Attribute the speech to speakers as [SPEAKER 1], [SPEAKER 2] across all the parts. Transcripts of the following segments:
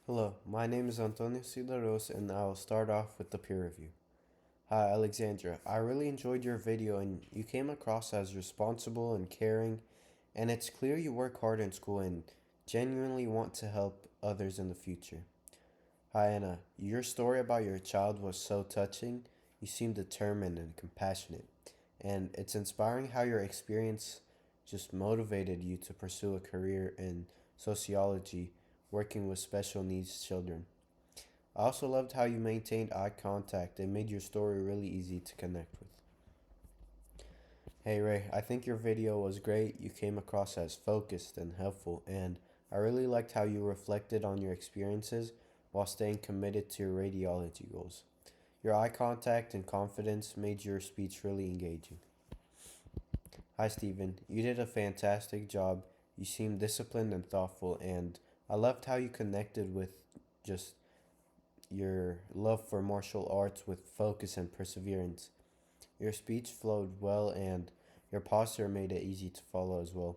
[SPEAKER 1] Hello, my name is Antonio Silaros and I will start off with the peer review. Hi Alexandra, I really enjoyed your video and you came across as responsible and caring, and it's clear you work hard in school and genuinely want to help others in the future. Hi Anna, your story about your child was so touching. You seem determined and compassionate, and it's inspiring how your experience just motivated you to pursue a career in sociology working with special needs children. I also loved how you maintained eye contact and made your story really easy to connect with. Hey Ray, I think your video was great. You came across as focused and helpful, and I really liked how you reflected on your experiences while staying committed to your radiology goals. Your eye contact and confidence made your speech really engaging. Hi Stephen, you did a fantastic job. You seemed disciplined and thoughtful, and I loved how you connected with just your love for martial arts with focus and perseverance. Your speech flowed well and your posture made it easy to follow as well.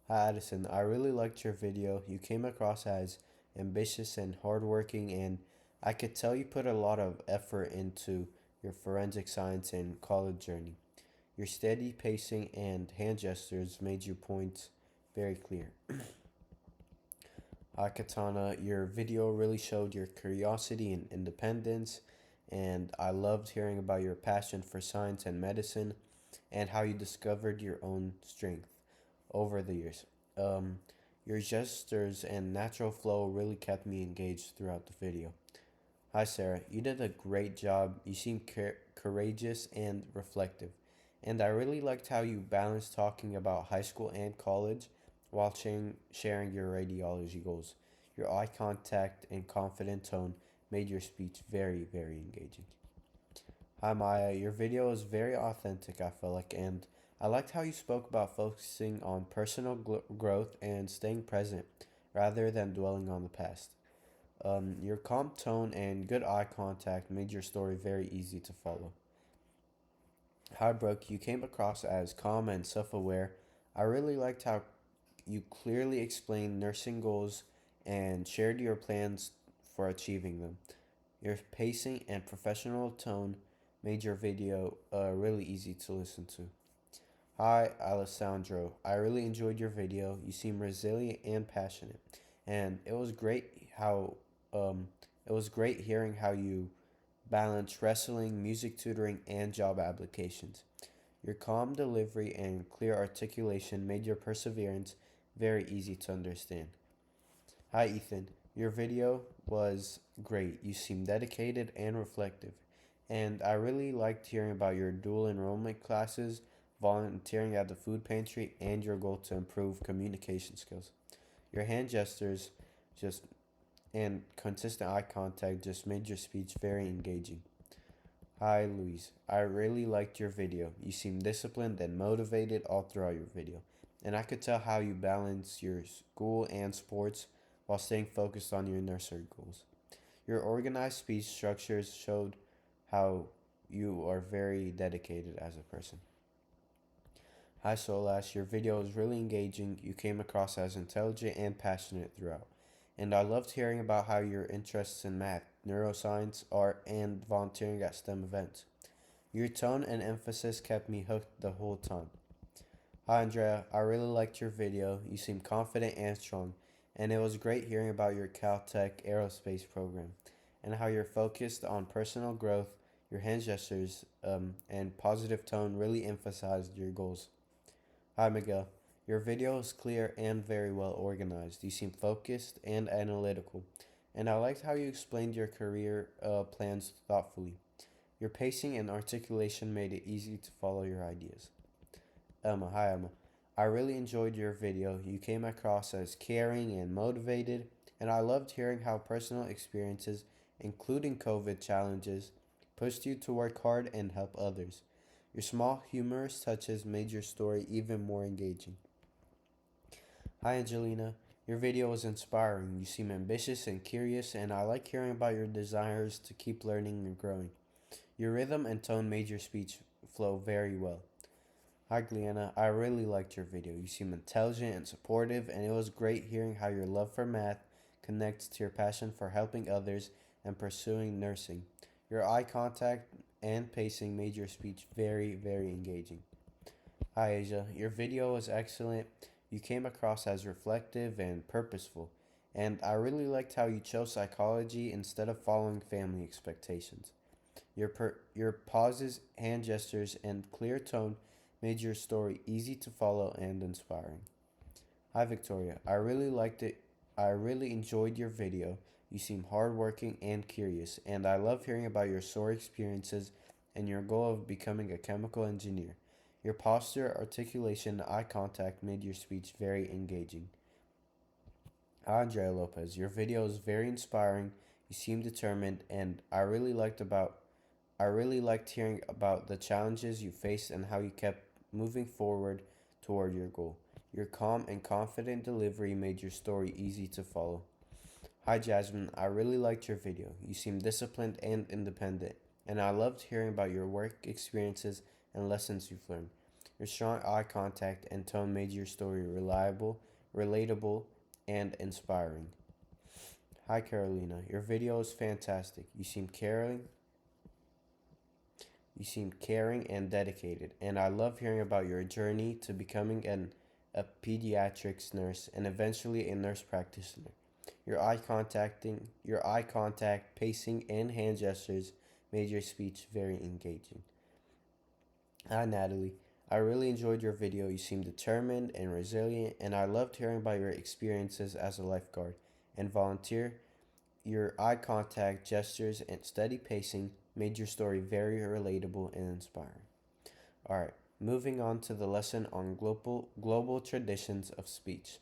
[SPEAKER 1] Hi Addison, I really liked your video. You came across as ambitious and hardworking, and I could tell you put a lot of effort into your forensic science and college journey. Your steady pacing and hand gestures made your points very clear. Katana, your video really showed your curiosity and independence, and I loved hearing about your passion for science and medicine and how you discovered your own strength over the years. Um, your gestures and natural flow really kept me engaged throughout the video. Hi, Sarah. You did a great job. You seem courageous and reflective. And I really liked how you balanced talking about high school and college while sharing your radiology goals. Your eye contact and confident tone made your speech very, very engaging. Hi, Maya. Your video was very authentic, I felt like, and I liked how you spoke about focusing on personal growth and staying present rather than dwelling on the past. Your calm tone and good eye contact made your story very easy to follow. Hi, Brooke. You came across as calm and self aware. I really liked how you clearly explained nursing goals and shared your plans for achieving them. Your pacing and professional tone made your video really easy to listen to. Hi, Alessandro. I really enjoyed your video. You seem resilient and passionate, and um, it was great hearing how you balance wrestling, music tutoring, and job applications. Your calm delivery and clear articulation made your perseverance very easy to understand. Hi, Ethan. Your video was great. You seem dedicated and reflective. And I really liked hearing about your dual enrollment classes, volunteering at the food pantry, and your goal to improve communication skills. Your hand gestures just and consistent eye contact just made your speech very engaging. Hi, Louise. I really liked your video. You seem disciplined and motivated all throughout your video. And I could tell how you balance your school and sports while staying focused on your nursery goals. Your organized speech structures showed how you are very dedicated as a person. Hi, Solas. Your video was really engaging. You came across as intelligent and passionate throughout. And I loved hearing about how your interests in math, neuroscience, art, and volunteering at STEM events. Your tone and emphasis kept me hooked the whole time. Hi, Andrea. I really liked your video. You seem confident and strong. And it was great hearing about your Caltech aerospace program and how you're focused on personal growth. Your hand gestures and positive tone really emphasized your goals. Hi, Miguel. Your video is clear and very well organized. You seem focused and analytical, and I liked how you explained your career plans thoughtfully. Your pacing and articulation made it easy to follow your ideas. Emma, hi Emma. I really enjoyed your video. You came across as caring and motivated, and I loved hearing how personal experiences, including COVID challenges, pushed you to work hard and help others. Your small, humorous touches made your story even more engaging. Hi, Angelina. Your video was inspiring. You seem ambitious and curious, and I like hearing about your desires to keep learning and growing. Your rhythm and tone made your speech flow very well. Hi, Gleanna. I really liked your video. You seem intelligent and supportive, and it was great hearing how your love for math, connects to your passion for helping others and pursuing nursing. Your eye contact and pacing made your speech very, very engaging. Hi, Asia. Your video was excellent. You came across as reflective and purposeful, and I really liked how you chose psychology instead of following family expectations. Your pauses, hand gestures, and clear tone made your story easy to follow and inspiring. Hi, Victoria. I really liked it. I really enjoyed your video. You seem hardworking and curious, and I love hearing about your sore experiences and your goal of becoming a chemical engineer. Your posture, articulation, and eye contact made your speech very engaging. Andrea Lopez, your video is very inspiring. You seem determined, and I really liked hearing about the challenges you faced and how you kept moving forward toward your goal. Your calm and confident delivery made your story easy to follow. Hi Jasmine, I really liked your video. You seem disciplined and independent, and I loved hearing about your work experiences and lessons you've learned. Your strong eye contact and tone made your story reliable, relatable, and inspiring. Hi Carolina, your video is fantastic. You seem caring and dedicated, and I love hearing about your journey to becoming a pediatrics nurse and eventually a nurse practitioner. Your eye contact, pacing, and hand gestures made your speech very engaging. Hi Natalie, I really enjoyed your video. You seem determined and resilient, and I loved hearing about your experiences as a lifeguard and volunteer. Your eye contact, gestures, and steady pacing made your story very relatable and inspiring. All right, moving on to the lesson on global traditions of speech.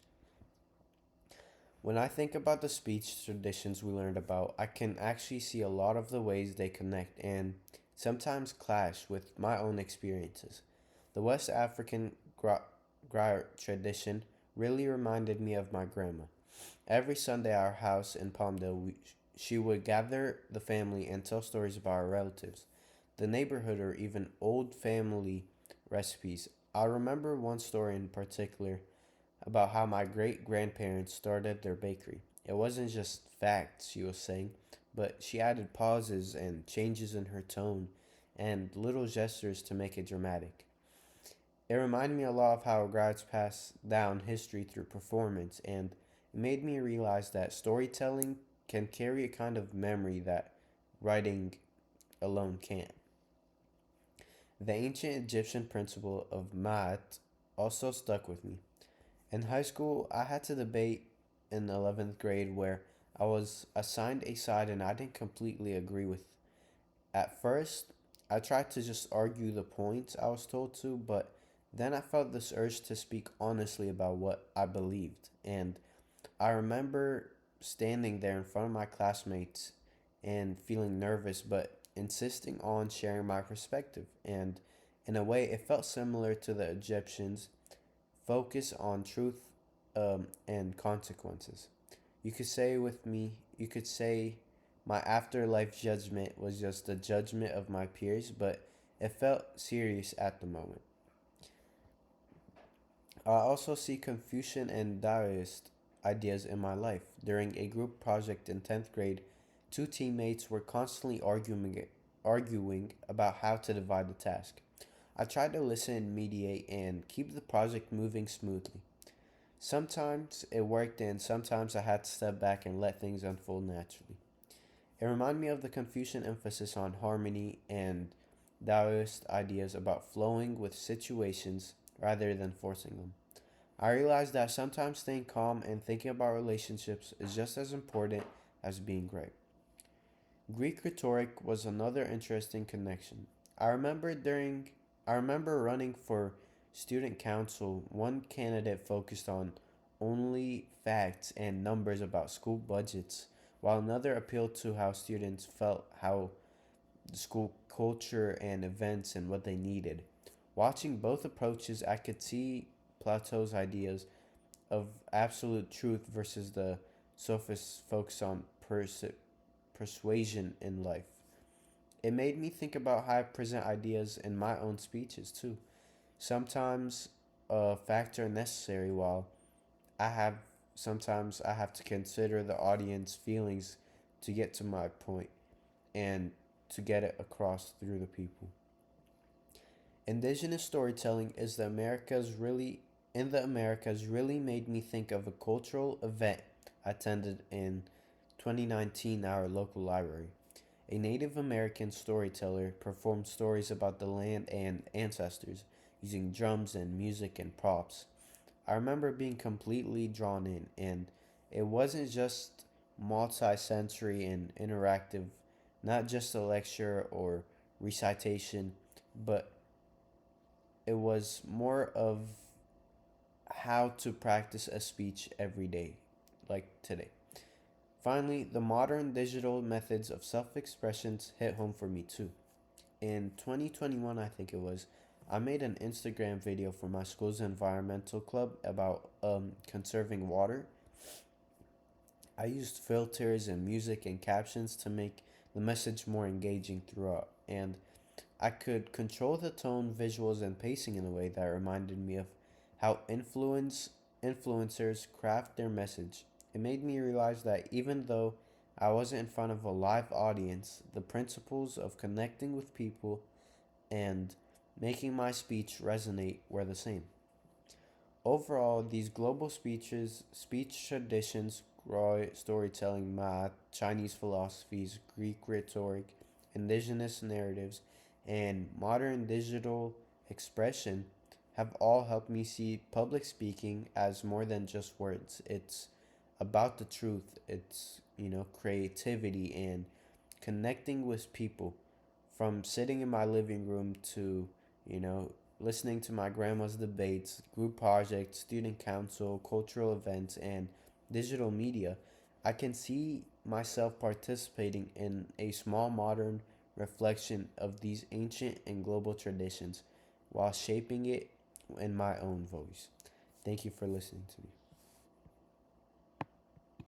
[SPEAKER 1] When I think about the speech traditions we learned about, I can actually see a lot of the ways they connect and sometimes clash with my own experiences. The West African tradition really reminded me of my grandma. Every Sunday at our house in Palmdale, she would gather the family and tell stories about our relatives, the neighborhood, or even old family recipes. I remember one story in particular about how my great grandparents started their bakery. It wasn't just facts she was saying, but she added pauses and changes in her tone and little gestures to make it dramatic. It reminded me a lot of how guides pass down history through performance, and it made me realize that storytelling can carry a kind of memory that writing alone can't. The ancient Egyptian principle of Ma'at also stuck with me. In high school, I had to debate in 11th grade where I was assigned a side and I didn't completely agree with. At first, I tried to just argue the points I was told to, but then I felt this urge to speak honestly about what I believed. And I remember standing there in front of my classmates and feeling nervous, but insisting on sharing my perspective. And in a way, it felt similar to the Egyptians' focus on truth and consequences. You could say my afterlife judgment was just the judgment of my peers, but it felt serious at the moment. I also see Confucian and Taoist ideas in my life. During a group project in 10th grade, two teammates were constantly arguing about how to divide the task. I tried to listen, mediate, and keep the project moving smoothly. Sometimes it worked, and sometimes I had to step back and let things unfold naturally. It reminded me of the Confucian emphasis on harmony and Taoist ideas about flowing with situations rather than forcing them. I realized that sometimes staying calm and thinking about relationships is just as important as being right. Greek rhetoric was another interesting connection. I remember during I remember running for student council, one candidate focused on only facts and numbers about school budgets, while another appealed to how students felt, how the school culture and events and what they needed. Watching both approaches, I could see Plato's ideas of absolute truth versus the sophist's focus on persuasion in life. It made me think about how I present ideas in my own speeches too. Sometimes facts are necessary while I have sometimes I have to consider the audience feelings to get to my point and to get it across through the people. Indigenous storytelling is the Americas really in the Americas really made me think of a cultural event I attended in 2019 at our local library. A Native American storyteller performed stories about the land and ancestors using drums and music and props. I remember being completely drawn in, and it wasn't just multi-sensory and interactive, not just a lecture or recitation, but it was more of how to practice a speech every day, like today. Finally, the modern digital methods of self expressions hit home for me too. In 2021, I think it was, I made an Instagram video for my school's environmental club about conserving water. I used filters and music and captions to make the message more engaging throughout, and I could control the tone, visuals, and pacing in a way that reminded me of how influencers craft their message. It made me realize that even though I wasn't in front of a live audience, the principles of connecting with people and making my speech resonate were the same. Overall, these global speech traditions, storytelling, math, Chinese philosophies, Greek rhetoric, indigenous narratives, and modern digital expression have all helped me see public speaking as more than just words. It's about the truth. It's, creativity and connecting with people, from sitting in my living room to, you know, listening to my grandma's debates, group projects, student council, cultural events, and digital media. I can see myself participating in a small modern reflection of these ancient and global traditions while shaping it in my own voice. Thank you for listening to me.